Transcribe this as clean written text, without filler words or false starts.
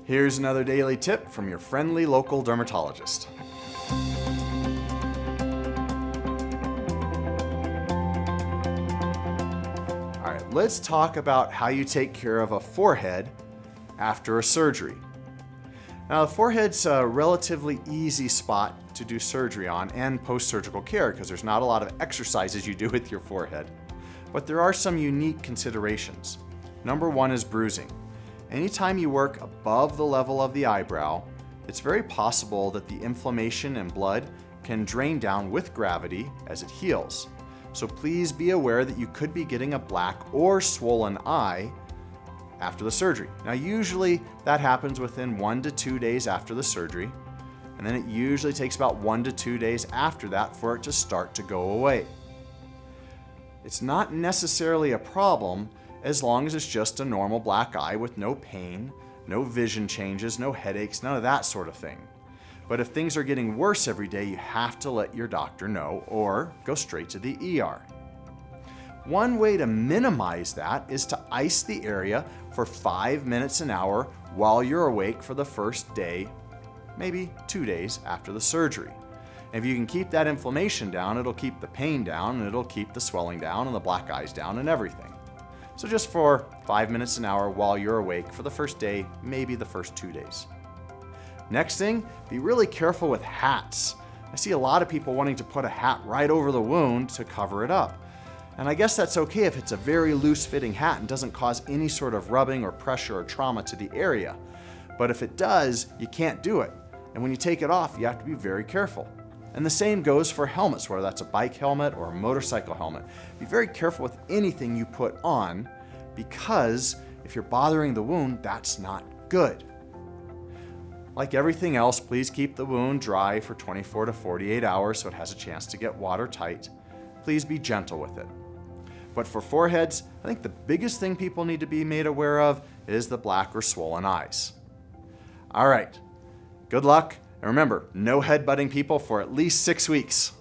Here's another daily tip from your friendly local dermatologist. All right, let's talk about how you take care of a forehead after a surgery. Now, the forehead's a relatively easy spot to do surgery on and post-surgical care because there's not a lot of exercises you do with your forehead. But there are some unique considerations. Number one is bruising. Anytime you work above the level of the eyebrow, it's very possible that the inflammation and blood can drain down with gravity as it heals. So please be aware that you could be getting a black or swollen eye after the surgery. Now, usually that happens within 1 to 2 days after the surgery, and then it usually takes about 1 to 2 days after that for it to start to go away. It's not necessarily a problem as long as it's just a normal black eye with no pain, no vision changes, no headaches, none of that sort of thing. But if things are getting worse every day, you have to let your doctor know or go straight to the ER. One way to minimize that is to ice the area for 5 minutes an hour while you're awake for the first day, maybe 2 days after the surgery. If you can keep that inflammation down, it'll keep the pain down, and it'll keep the swelling down and the black eyes down and everything. So just for 5 minutes an hour while you're awake for the first day, maybe the first 2 days. Next thing, be really careful with hats. I see a lot of people wanting to put a hat right over the wound to cover it up. And I guess that's okay if it's a very loose-fitting hat and doesn't cause any sort of rubbing or pressure or trauma to the area. But if it does, you can't do it. And when you take it off, you have to be very careful. And the same goes for helmets, whether that's a bike helmet or a motorcycle helmet. Be very careful with anything you put on, because if you're bothering the wound, that's not good. Like everything else, please keep the wound dry for 24 to 48 hours so it has a chance to get watertight. Please be gentle with it. But for foreheads, I think the biggest thing people need to be made aware of is the black or swollen eyes. All right, good luck. And remember, no headbutting people for at least 6 weeks.